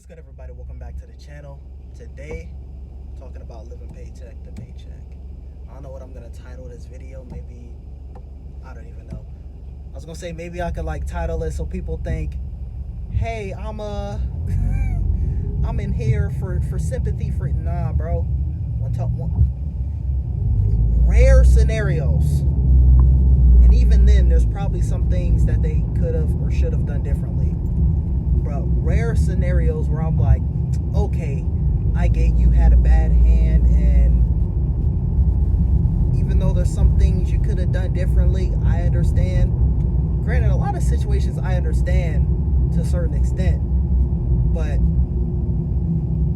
What's good, everybody? Welcome back to the channel. Today, talking about living paycheck to paycheck. I don't know what I'm gonna title this video. Maybe, I don't even know. I was gonna say maybe I could like title it so people think, hey, I'm I'm in here for sympathy for. Nah, bro. Rare scenarios, and even then, there's probably some things that they could have or should have done differently. Bro, rare scenarios where I'm like, okay, I get you had a bad hand, and even though there's some things you could have done differently, I understand. Granted, a lot of situations I understand to a certain extent, but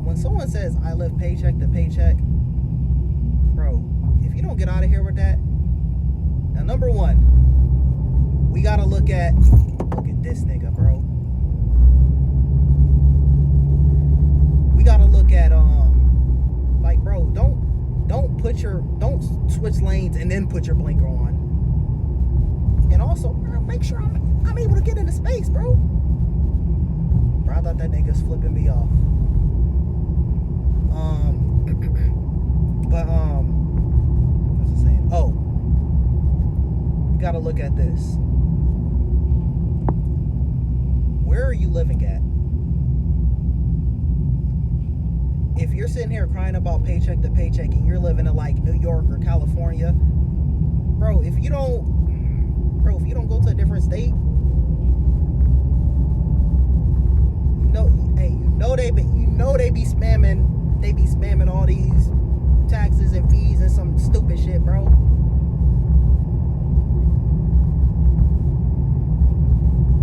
when someone says I live paycheck to paycheck, bro, if you don't get out of here with that, now number one, we gotta look at this nigga, bro. We gotta look at like, bro, don't switch lanes and then put your blinker on. And also, bro, make sure I'm able to get into space, bro. Bro, I thought that nigga's flipping me off. But what was I saying? Oh, you gotta look at this. Where are you living at? If you're sitting here crying about paycheck to paycheck and you're living in like New York or California, bro, if you don't go to a different state, they be spamming all these taxes and fees and some stupid shit, bro.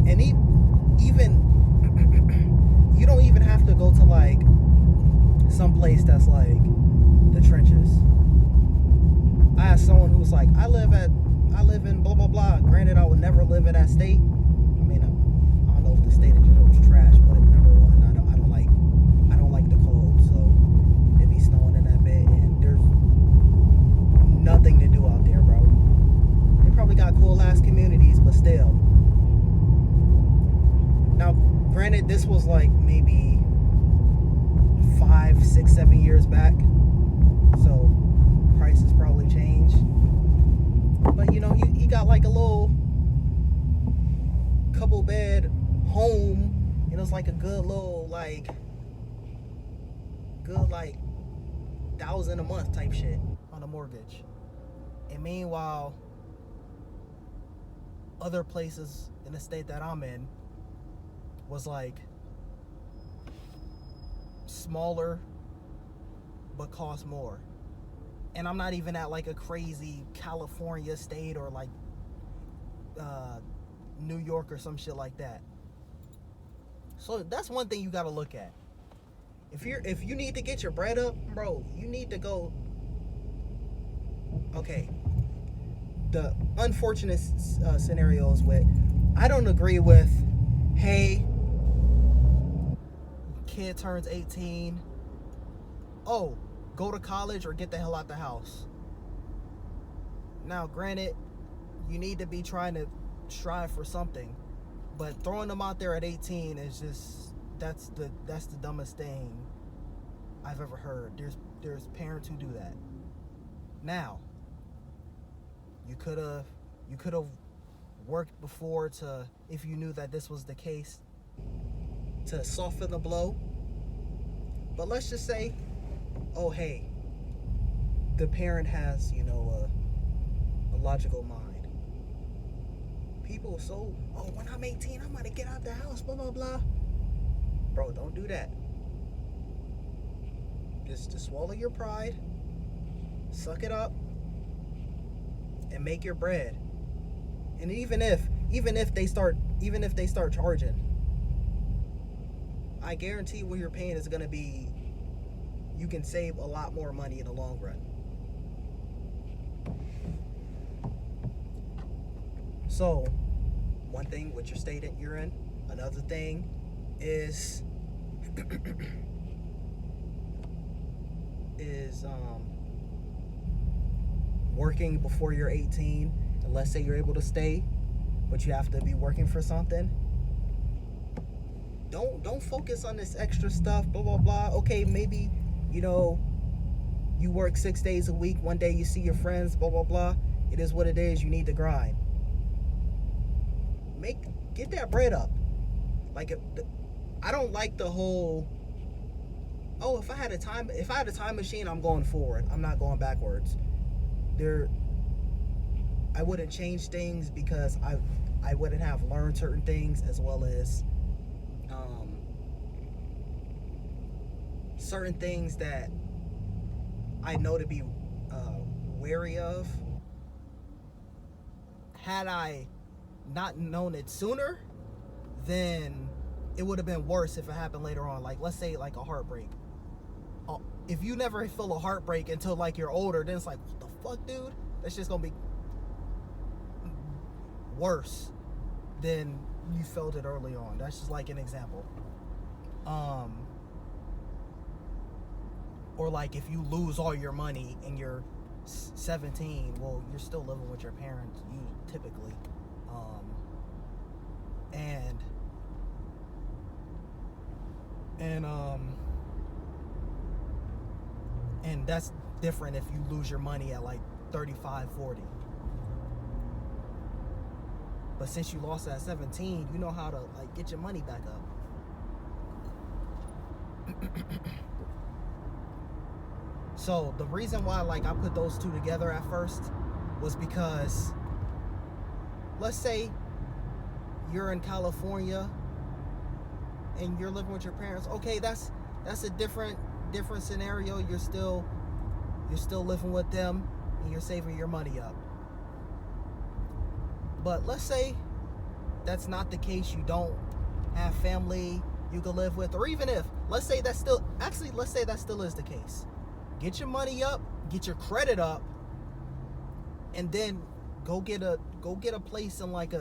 And even you don't even have to go to like some place that's like the trenches. I asked someone who was like, I live in blah blah blah. Granted, I would never live in that state. I mean, I don't know if the state in general is trash, but number one, I don't like the cold, so it be snowing in that bit, and there's nothing to do out there, bro. They probably got cool ass communities, but still. Now, granted, this was like maybe 5, 6, 7 years back, so prices probably changed. But you know, he got like a little couple bed home, and it was like a good little like $1,000 a month type shit on a mortgage. And meanwhile, other places in the state that I'm in was like smaller but cost more. And I'm not even at like a crazy California state or like New York or some shit like that. So that's one thing you gotta look at. If you need to get your bread up, bro, you need to go. Okay, the unfortunate scenarios with, I don't agree with, hey, kid turns 18, oh, go to college or get the hell out the house. Now, granted, you need to be trying to strive for something, but throwing them out there at 18 is just, that's the dumbest thing I've ever heard. There's parents who do that. Now, you could have worked before to, if you knew that this was the case, to soften the blow. But let's just say, oh hey, the parent has, you know, a logical mind. People so, oh, when I'm 18, I'm gonna get out the house, blah blah blah. Bro, don't do that. Just swallow your pride, suck it up, and make your bread. And even if they start charging, I guarantee what you're paying is gonna be, you can save a lot more money in the long run. So, one thing with your state that you're in, another thing is working before you're 18. And let's say you're able to stay, but you have to be working for something. don't focus on this extra stuff, blah blah blah. Okay, maybe, you know, you work 6 days a week, one day you see your friends, blah blah blah. It is what it is. You need to grind. Get that bread up. Like, I don't like the whole, oh, if I had a time machine, I'm going forward, I'm not going backwards. I wouldn't change things because I wouldn't have learned certain things, as well as certain things that I know to be wary of. Had I not known it sooner, then it would have been worse if it happened later on. Like, let's say like a heartbreak. If you never feel a heartbreak until like you're older, then it's like, what the fuck, dude? That's just gonna be worse than you felt it early on. That's just like an example. Or like if you lose all your money and you're 17, well, you're still living with your parents, you typically, and that's different if you lose your money at like 35, 40. But since you lost at 17, you know how to like get your money back up. So the reason why like I put those two together at first was because, let's say you're in California and you're living with your parents. Okay, that's a different scenario. You're still living with them and you're saving your money up. But let's say that's not the case. You don't have family you can live with, or even if, let's say that still is the case. Get your money up, get your credit up, and then go get a place in like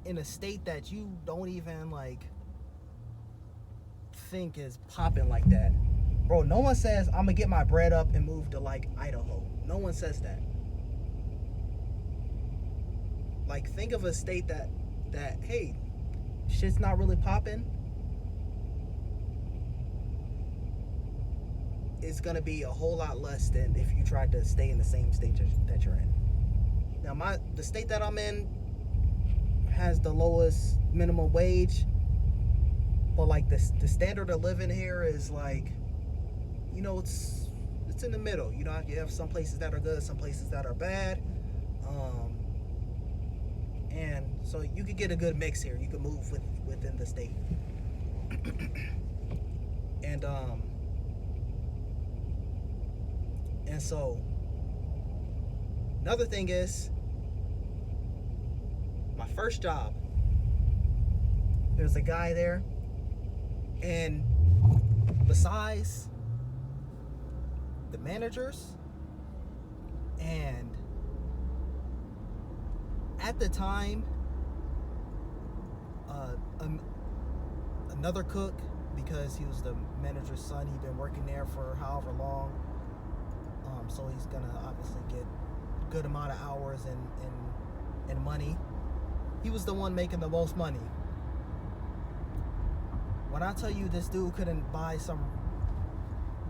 in a state that you don't even like think is popping like that. Bro, no one says I'm gonna get my bread up and move to like Idaho. No one says that. Like, think of a state that hey, shit's not really popping. It's gonna be a whole lot less than if you tried to stay in the same state that you're in. Now, the state that I'm in has the lowest minimum wage, but like the standard of living here is like, you know, it's in the middle. You know, you have some places that are good, some places that are bad, and so you could get a good mix here. You can move within the state, and so another thing is, my first job, there's a guy there, and besides the managers, and at the time, another cook, because he was the manager's son, he'd been working there for however long, so he's gonna obviously get a good amount of hours and money. He was the one making the most money. When I tell you this dude couldn't buy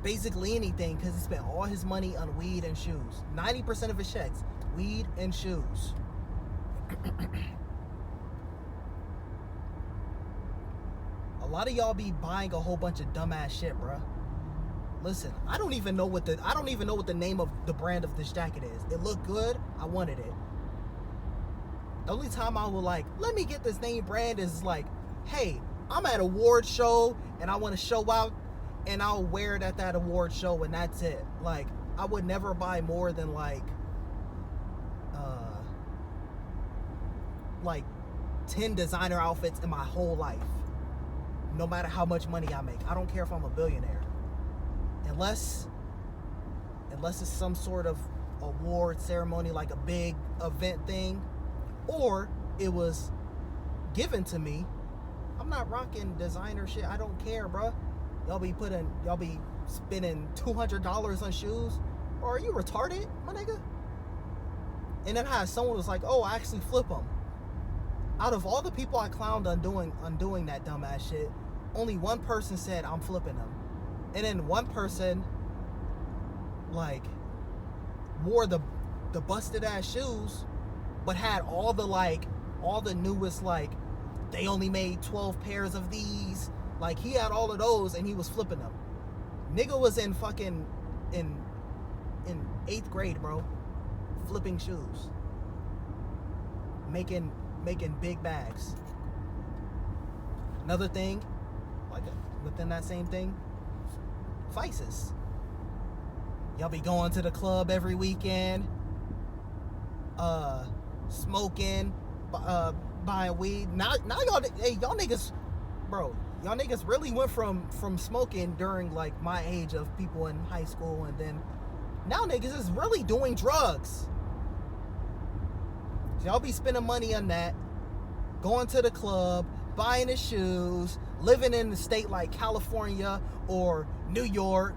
basically anything, because he spent all his money on weed and shoes. 90% of his checks, weed and shoes. A lot of y'all be buying a whole bunch of dumbass shit, bruh. Listen, I don't even know what the name of the brand of this jacket is. It looked good, I wanted it. The only time I would like, let me get this name brand is like, hey, I'm at an award show and I want to show out, and I'll wear it at that award show, and that's it. Like, I would never buy more than like 10 designer outfits in my whole life, no matter how much money I make. I don't care if I'm a billionaire, unless it's some sort of award ceremony, like a big event thing, or it was given to me. I'm not rocking designer shit. I don't care, bruh. Y'all be spending $200 on shoes, or are you retarded, my nigga? And then someone was like, oh, I actually flip them. Out of all the people I clowned on doing that dumbass shit, only one person said I'm flipping them, and then one person like wore the busted ass shoes, but had all the newest, like, they only made 12 pairs of these. Like, he had all of those and he was flipping them. Nigga was in fucking in 8th grade, bro, flipping shoes, making big bags. Another thing, like within that same thing, vices. Y'all be going to the club every weekend, smoking, buying weed. Now y'all niggas, bro, y'all niggas really went from smoking during like my age of people in high school, and then now niggas is really doing drugs. So y'all be spending money on that, going to the club, buying the shoes, living in a state like California or New York,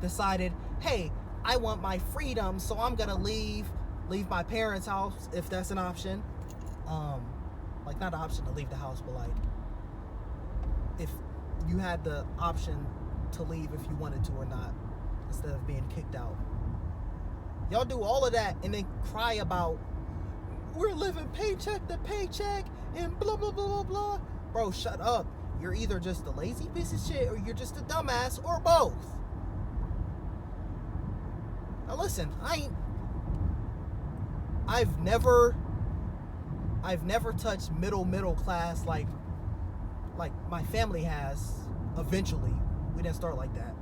decided, hey, I want my freedom, so I'm gonna leave my parents' house if that's an option. Like, not an option to leave the house, but like if you had the option to leave if you wanted to or not, instead of being kicked out. Y'all do all of that and then cry about, we're living paycheck to paycheck and blah blah blah blah blah. Bro, shut up. You're either just a lazy piece of shit or you're just a dumbass, or both. Now listen, I've never touched middle class like my family has eventually. We didn't start like that.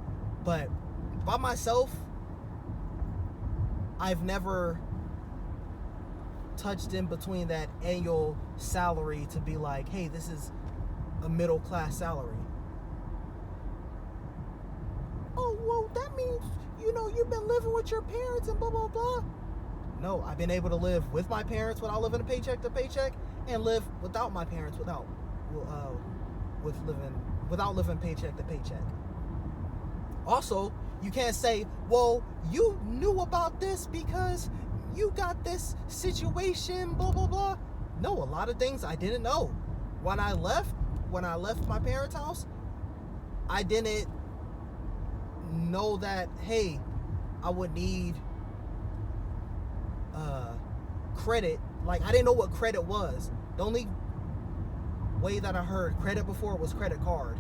But by myself, I've never touched in between that annual salary to be like, hey, this is a middle class salary. Oh, well, that means, you've been living with your parents and blah, blah, blah. No, I've been able to live with my parents without living a paycheck to paycheck, and live without my parents without living paycheck to paycheck. Also, you can't say, well, you knew about this because you got this situation, blah, blah, blah. No, a lot of things I didn't know. When I left my parents' house, I didn't know that, hey, I would need credit. Like, I didn't know what credit was. The only way that I heard credit before was credit card.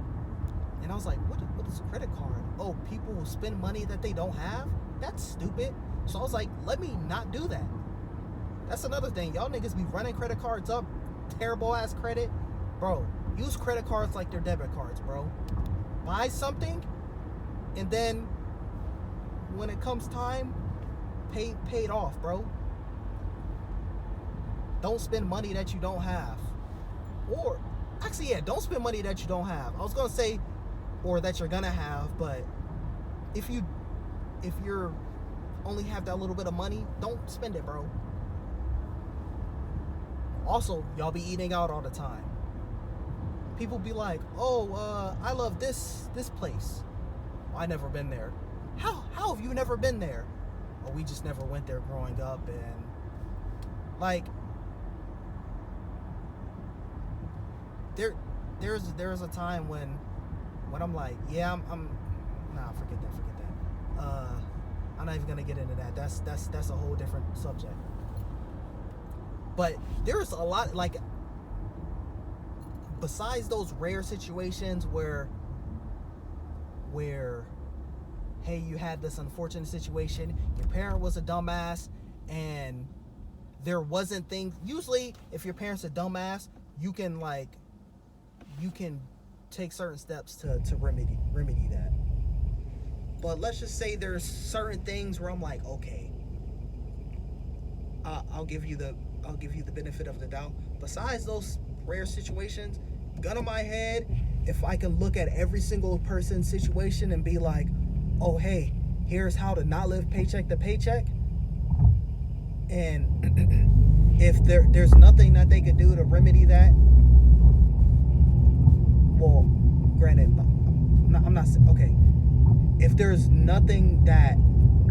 And I was like, what is a credit card? Oh, people will spend money that they don't have? That's stupid. So I was like, let me not do that. That's another thing. Y'all niggas be running credit cards up. Terrible ass credit. Bro, use credit cards like they're debit cards, bro. Buy something, and then when it comes time, pay it off, bro. Don't spend money that you don't have. Or, actually, yeah, don't spend money that you don't have. I was going to say, or that you're going to have, but if you're only have that little bit of money, don't spend it, bro. Also, y'all be eating out all the time. People be like, oh, I love this place. Well, I never been there. How have you never been there? Oh, we just never went there growing up. And like, there's a time when I'm like, yeah, I'm nah, forget that. I'm not even gonna get into that. That's a whole different subject. But there's a lot, like, besides those rare situations where hey, you had this unfortunate situation, your parent was a dumbass, and there wasn't things. Usually if your parent's a dumbass, you can take certain steps to remedy that. But let's just say there's certain things where I'm like, okay, I'll give you the benefit of the doubt. Besides those rare situations, gun on my head, if I can look at every single person's situation and be like, oh, hey, here's how to not live paycheck to paycheck, and if there's nothing that they could do to remedy that, well, granted, I'm not okay. If there's nothing that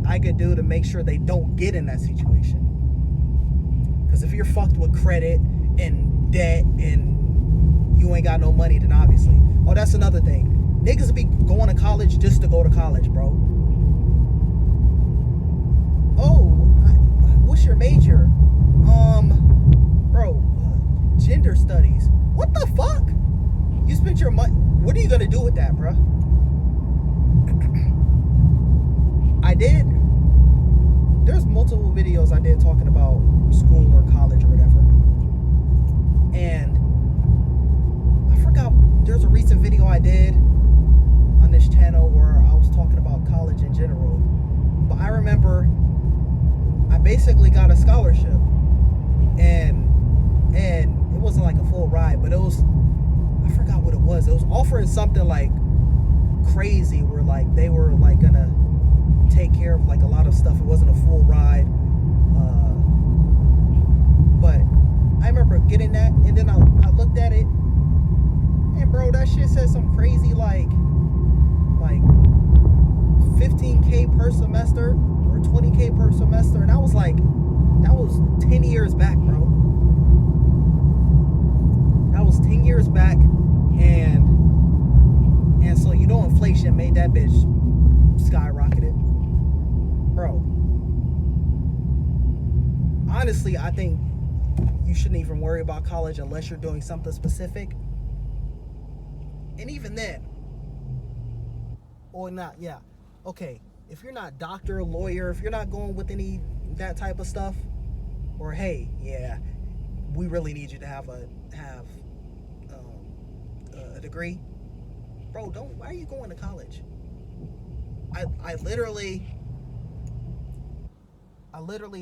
I could do to make sure they don't get in that situation, Because if you're fucked with credit and debt and you ain't got no money, then obviously. Oh, that's another thing. Niggas be going to college just to go to college, bro. Oh, what's your major? Bro, gender studies. What the fuck? You spent your money. What are you gonna do with that, bro? I did. There's multiple videos I did talking about school or college or whatever. And I forgot, there's a recent video I did on this channel where I was talking about college in general. But I remember I basically got a scholarship. And it wasn't like a full ride, but it was, I forgot what it was. It was offering something like crazy where like they were like gonna take care of like a lot of stuff. It wasn't a full ride, but I remember getting that, and then I looked at it, and bro, that shit said some crazy like 15K per semester or 20K per semester, and I was like, that was 10 years back, bro. That was 10 years back, and so you know inflation made that bitch skyrocketed. Bro, honestly, I think you shouldn't even worry about college unless you're doing something specific. And even then, or not, yeah. Okay, if you're not doctor, lawyer, if you're not going with any that type of stuff, or hey, yeah, we really need you to have a degree, bro. Why are you going to college? I literally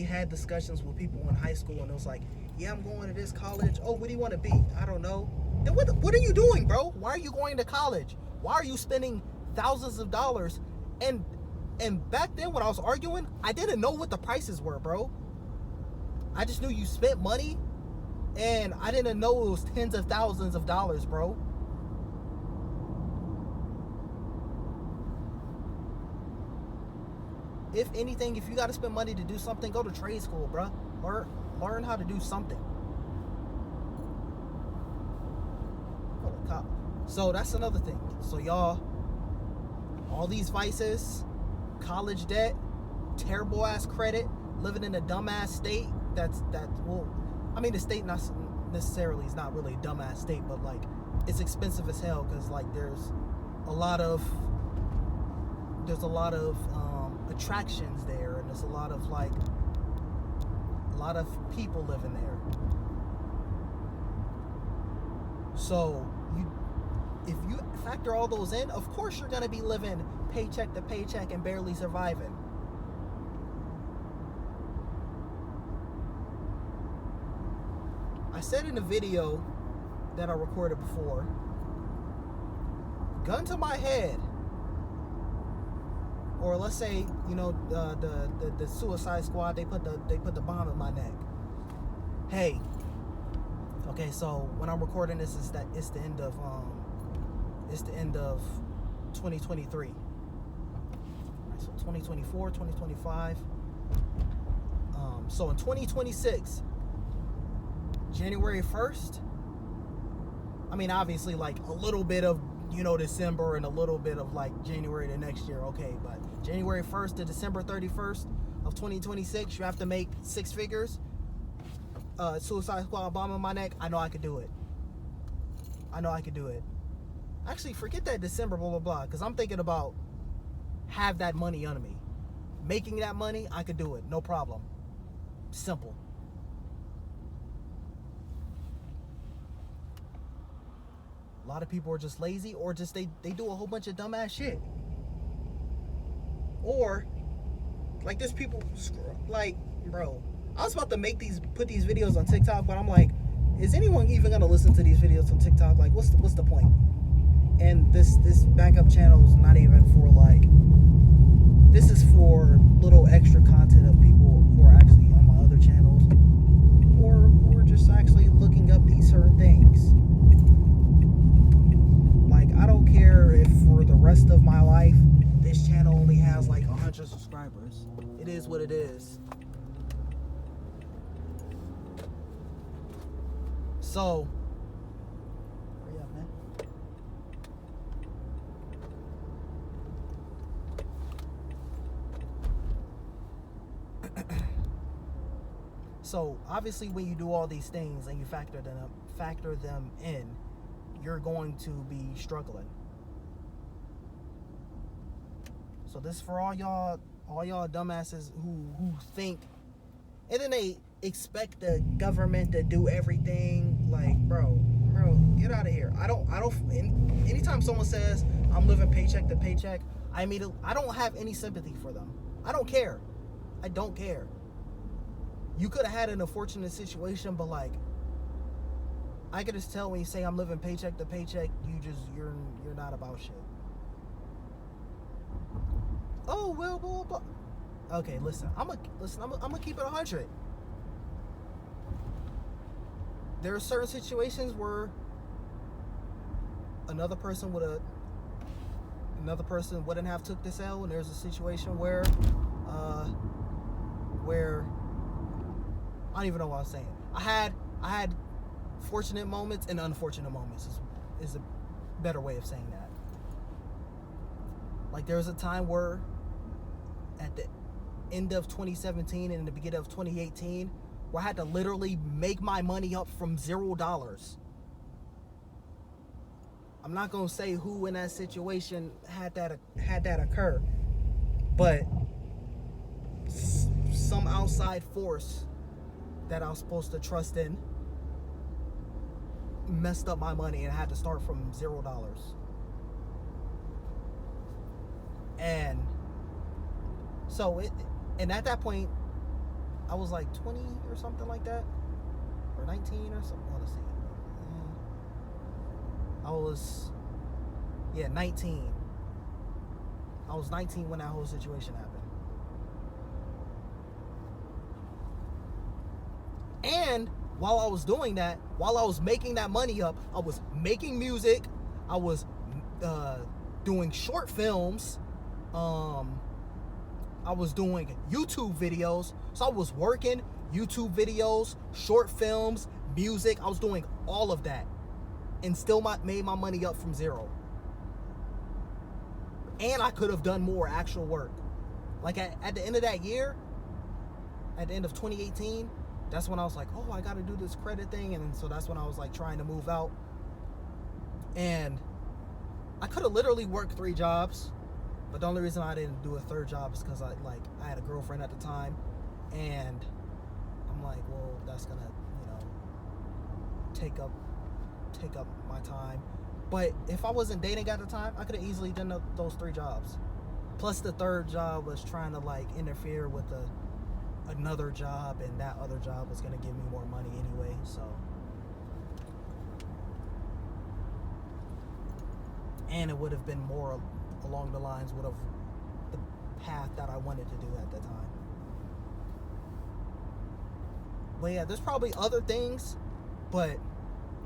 had discussions with people in high school, and it was like, yeah, I'm going to this college. Oh, what do you want to be? I don't know. Then what are you doing, bro? Why are you going to college? Why are you spending thousands of dollars? And back then when I was arguing, I didn't know what the prices were, bro. I just knew you spent money, and I didn't know it was tens of thousands of dollars, bro. If anything, if you got to spend money to do something, go to trade school, bro. Learn how to do something. Go to college. So that's another thing. So y'all, all these vices, college debt, terrible ass credit, living in a dumbass state. Well, I mean, the state not necessarily is not really a dumbass state, but like it's expensive as hell because like there's a lot of attractions there, and there's a lot of people living there. So if you factor all those in, of course you're gonna be living paycheck to paycheck and barely surviving. I said in a video that I recorded before, gun to my head, or let's say, you know, the Suicide Squad, they put the bomb in my neck. Hey, okay, so when I'm recording this, it's the end of 2023. Right, so 2024, 2025. So in 2026, January 1st, I mean, obviously, like a little bit of, you know, December and a little bit of like January the next year, okay, but January 1st to December 31st of 2026, you have to make 6 figures. Suicide Squad bomb in my neck. I know I could do it. Actually, forget that December blah blah blah, because I'm thinking about have that money on me. Making that money, I could do it, no problem. Simple. A lot of people are just lazy, or just they do a whole bunch of dumbass shit. Or like there's people like, bro, I was about to put these videos on TikTok, but I'm like, is anyone even gonna listen to these videos on TikTok? Like, what's the point? And this backup channel is not even for like, this is for little extra content of people who are actually on my other channels, or who are just actually looking up these certain things. Like, I don't care if for the rest of my life this channel only has like 100 subscribers. It is what it is. So, hurry up, man. So obviously, when you do all these things and you factor them in, you're going to be struggling. So this is for all y'all dumbasses who think, and then they expect the government to do everything. Like, bro, get out of here. Anytime someone says I'm living paycheck to paycheck, I don't have any sympathy for them. I don't care. You could have had an unfortunate situation, but like, I could just tell when you say I'm living paycheck to paycheck, you're not about shit. Oh well, blah, blah. Okay, listen. I'm gonna keep it 100. There are certain situations where another person wouldn't have took this L, and there's a situation where I don't even know what I'm saying. I had fortunate moments and unfortunate moments is a better way of saying that. Like, there was a time where at the end of 2017 and in the beginning of 2018 where I had to literally make my money up from $0. I'm not gonna say who in that situation had that occur, but some outside force that I was supposed to trust in messed up my money and I had to start from $0. And so and at that point I was like 20 or something like that, or 19 or something. Let's see. I was 19. I was 19 when that whole situation happened. And while I was doing that, while I was making that money up, I was making music, I was doing short films, I was doing YouTube videos. So I was working, YouTube videos, short films, music. I was doing all of that and still made my money up from $0. And I could have done more actual work. Like at the end of that year, at the end of 2018, that's when I was like, oh, I got to do this credit thing. And so that's when I was like trying to move out. And I could have literally worked 3 jobs. But the only reason I didn't do a 3rd job is because I had a girlfriend at the time. And I'm like, well, that's going to, take up my time. But if I wasn't dating at the time, I could have easily done those 3 jobs. Plus the 3rd job was trying to interfere with another job, and that other job was going to give me more money anyway. So, and it would have been more along the lines of the path that I wanted to do at the time. But yeah, there's probably other things, but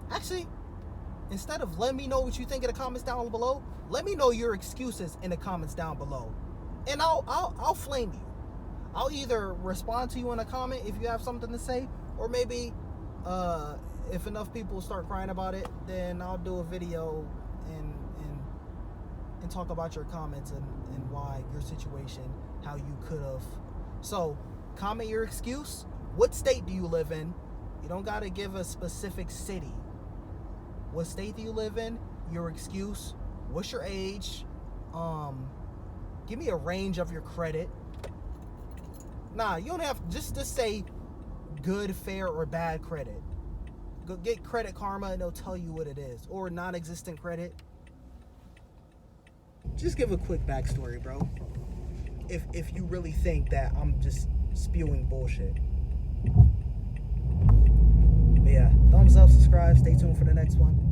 actually, instead of letting me know what you think in the comments down below, let me know your excuses in the comments down below, and I'll flame you. I'll either respond to you in a comment if you have something to say, or maybe if enough people start crying about it, then I'll do a video and talk about your comments and why your situation, how you could have. So comment your excuse. What state do you live in? You don't got to give a specific city. What state do you live in? Your excuse. What's your age? Give me a range of your credit. Nah, you don't have just say good, fair, or bad credit. Go get Credit Karma and they'll tell you what it is. Or non-existent credit. Just give a quick backstory, bro. If you really think that I'm just spewing bullshit. But yeah, thumbs up, subscribe, stay tuned for the next one.